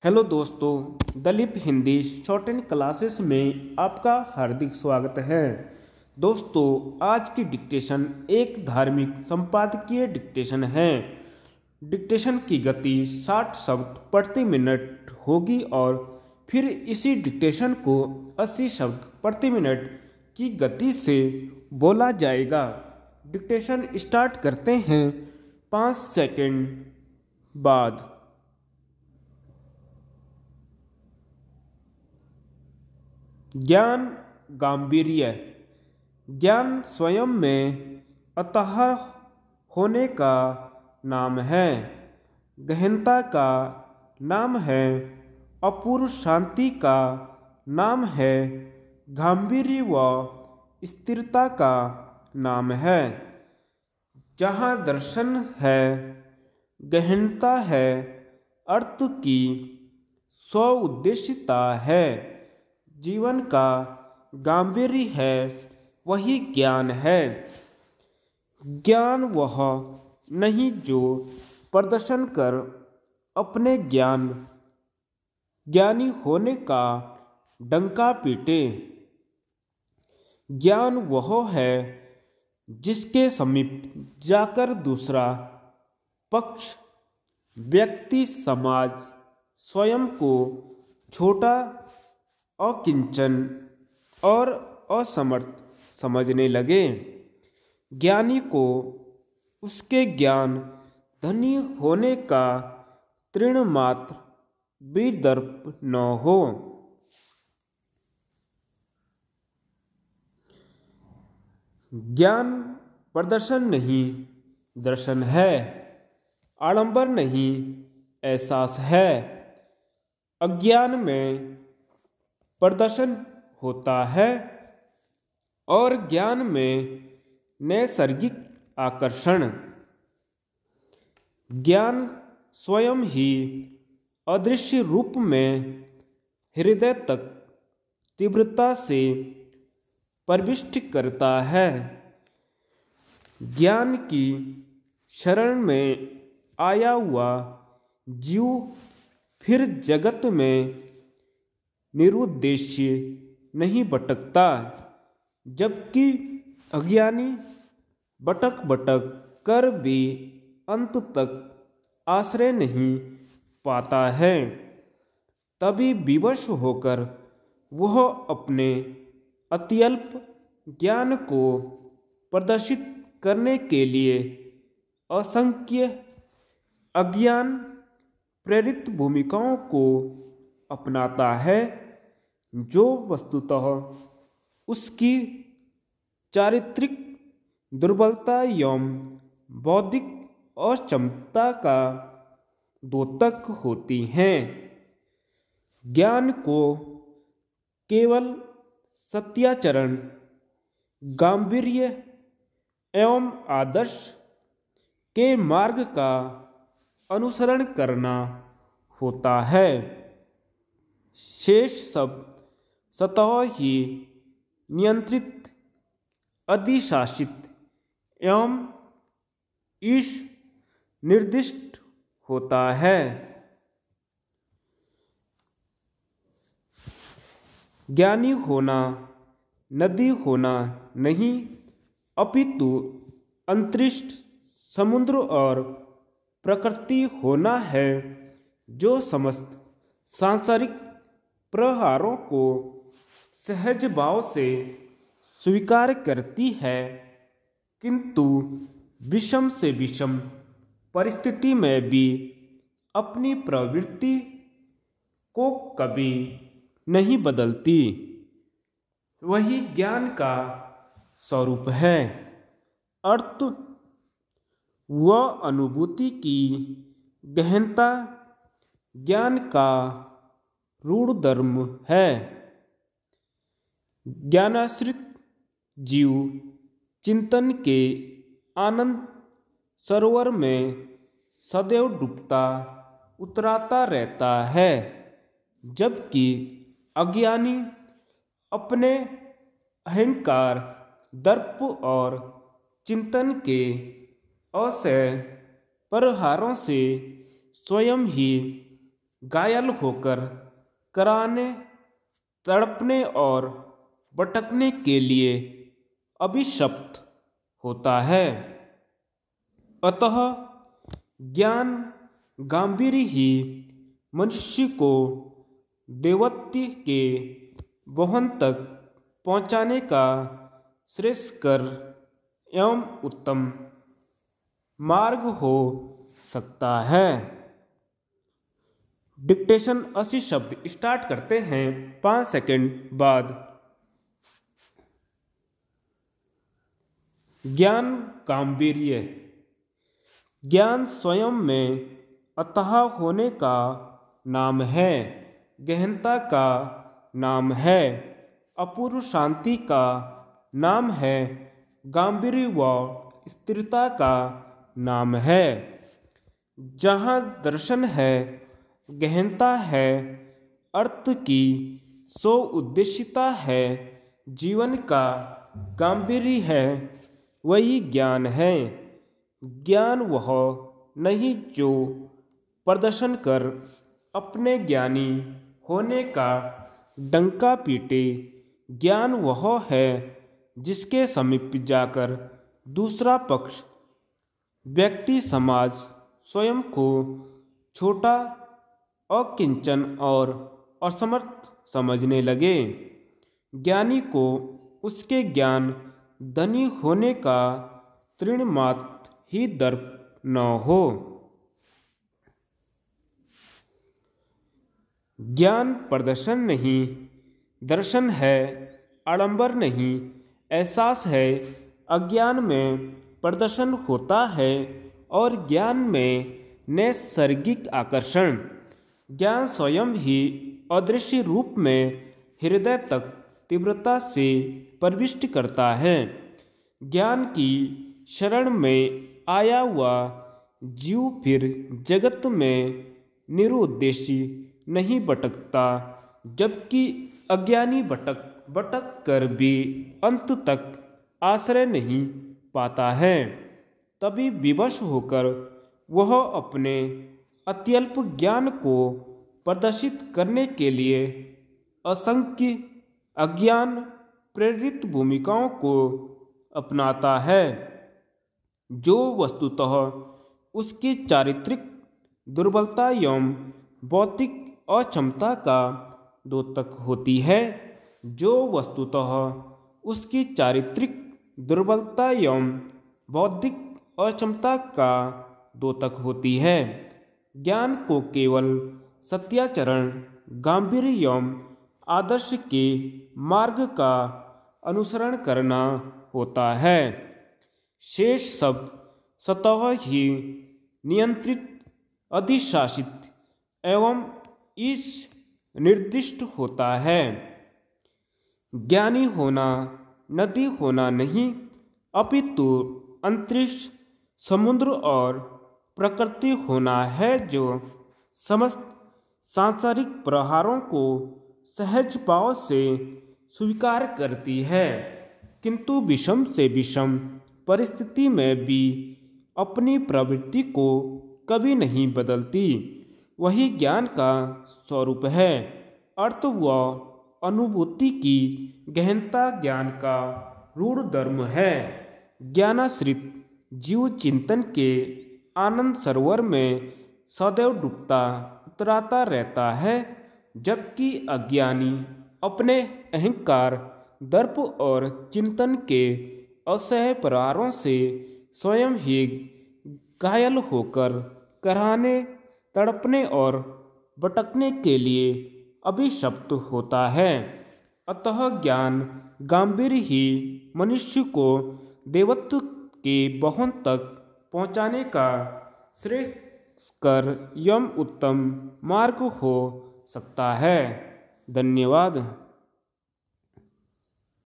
Hello दोस्तों, Dalip Hindi short and classes में आपका हार्दिक स्वागत है। दोस्तों, आज की डिक्टेशन एक धार्मिक संपादकीय डिक्टेशन है। डिक्टेशन की गति 60 शब्द प्रति मिनट होगी और फिर इसी डिक्टेशन को 80 शब्द प्रति मिनट की गति से बोला जाएगा। डिक्टेशन स्टार्ट करते हैं 5 सेकंड बाद। ज्ञान गांभीर्य। ज्ञान स्वयं में अतः होने का नाम है, गहनता का नाम है, अपूर्व शांति का नाम है, गांभीर्य व स्थिरता का नाम है। जहाँ दर्शन है, गहनता है, अर्थ की स्व उद्देश्यता है, जीवन का गांभीर्य है, वही ज्ञान है। ज्ञान वह नहीं जो प्रदर्शन कर अपने ज्ञानी होने का डंका पीटे। ज्ञान वह है जिसके समीप जाकर दूसरा पक्ष, व्यक्ति, समाज स्वयं को छोटा, अकिंचन और असमर्थ समझने लगे। ज्ञानी को उसके ज्ञान धनी होने का तृण मात्र भी दर्प न हो। ज्ञान प्रदर्शन नहीं, दर्शन है। आडंबर नहीं, एहसास है। अज्ञान में प्रदर्शन होता है और ज्ञान में नैसर्गिक आकर्षण। ज्ञान स्वयं ही अदृश्य रूप में हृदय तक तीव्रता से प्रविष्ट करता है। ज्ञान की शरण में आया हुआ जीव फिर जगत में निरुद्देश्य नहीं भटकता, जबकि अज्ञानी भटक भटक कर भी अंत तक आश्रय नहीं पाता है। तभी विवश होकर वह अपने अत्यल्प ज्ञान को प्रदर्शित करने के लिए असंख्य अज्ञान प्रेरित भूमिकाओं को अपनाता है, जो वस्तुतः उसकी चारित्रिक दुर्बलता एवं बौद्धिक अक्षमता का द्योतक होती हैं। ज्ञान को केवल सत्याचरण, गांभीर्य एवं आदर्श के मार्ग का अनुसरण करना होता है। शेष सब स्वतः ही नियंत्रित, अधिशासित एवं ईश निर्दिष्ट होता है। ज्ञानी होना नदी होना नहीं, अपितु अंतरिक्ष, समुद्र और प्रकृति होना है, जो समस्त सांसारिक प्रहारों को सहज भाव से स्वीकार करती है, किंतु विषम से विषम परिस्थिति में भी अपनी प्रवृत्ति को कभी नहीं बदलती। वही ज्ञान का स्वरूप है। अर्थ व अनुभूति की गहनता ज्ञान का रूढ़ धर्म है। ज्ञानाश्रित जीव चिंतन के आनंद सरोवर में सदैव डूबता उतराता रहता है, जबकि अज्ञानी अपने अहंकार, दर्प और चिंतन के असह प्रहारों से स्वयं ही घायल होकर कराहने, तड़पने और भटकने के लिए अभिशप्त होता है। अतः ज्ञान गांभीर्य ही मनुष्य को देवत्व के भवन तक पहुंचाने का श्रेयस्कर एवं उत्तम मार्ग हो सकता है। डिक्टेशन 80 शब्द स्टार्ट करते हैं 5 सेकंड बाद। ज्ञान गांभीर्य। ज्ञान स्वयं में अथाह होने का नाम है, गहनता का नाम है, अपूर्व शांति का नाम है, गांभीर्य व स्थिरता का नाम है। जहाँ दर्शन है, गहनता है, अर्थ की सो उद्देश्यता है, जीवन का गांभीर्य है, वही ज्ञान है। ज्ञान वह नहीं जो प्रदर्शन कर अपने ज्ञानी होने का डंका पीटे। ज्ञान वह है जिसके समीप जाकर दूसरा पक्ष, व्यक्ति, समाज स्वयं को छोटा, अकिंचन और असमर्थ समझने लगे। ज्ञानी को उसके ज्ञान धनी होने का तृणमात्र ही दर्प न हो। ज्ञान प्रदर्शन नहीं, दर्शन है, आडंबर नहीं, एहसास है। अज्ञान में प्रदर्शन होता है और ज्ञान में नैसर्गिक आकर्षण। ज्ञान स्वयं ही अदृश्य रूप में हृदय तक तीव्रता से प्रविष्ट करता है। ज्ञान की शरण में आया हुआ जीव फिर जगत में निरुद्देश्य नहीं भटकता, जबकि अज्ञानी भटक कर भी अंत तक आश्रय नहीं पाता है। तभी विवश होकर वह अपने अत्यल्प ज्ञान को प्रदर्शित करने के लिए असंख्य अज्ञान प्रेरित भूमिकाओं को अपनाता है, जो वस्तुतः उसकी चारित्रिक दुर्बलता एवं भौतिक अक्षमता का द्योतक होती है। जो वस्तुतः उसकी चारित्रिक दुर्बलता एवं बौद्धिक अक्षमता का द्योतक होती है। ज्ञान को केवल सत्याचरण, गांभीर्य एवं आदर्श के मार्ग का अनुसरण करना होता है। शेष सब स्वतः ही नियंत्रित, अधिशासित एवं इस निर्दिष्ट होता है। ज्ञानी होना नदी होना नहीं, अपितु अंतरिक्ष, समुद्र और प्रकृति होना है, जो समस्त सांसारिक प्रहारों को सहज भाव से स्वीकार करती है, किंतु विषम से विषम परिस्थिति में भी अपनी प्रवृत्ति को कभी नहीं बदलती। वही ज्ञान का स्वरूप है। अर्थ व अनुभूति की गहनता ज्ञान का रूढ़ धर्म है। ज्ञानाश्रित जीव चिंतन के आनंद सरोवर में सदैव डूबता उतराता रहता है, जबकि अज्ञानी अपने अहंकार, दर्प और चिंतन के असह्य प्रहारों से स्वयं ही घायल होकर कराहने, तड़पने और भटकने के लिए अभिशप्त होता है। अतः ज्ञान गांभीर्य ही मनुष्य को देवत्व के भवन तक पहुँचाने का श्रेयस्कर एवं उत्तम मार्ग हो सकता है। धन्यवाद।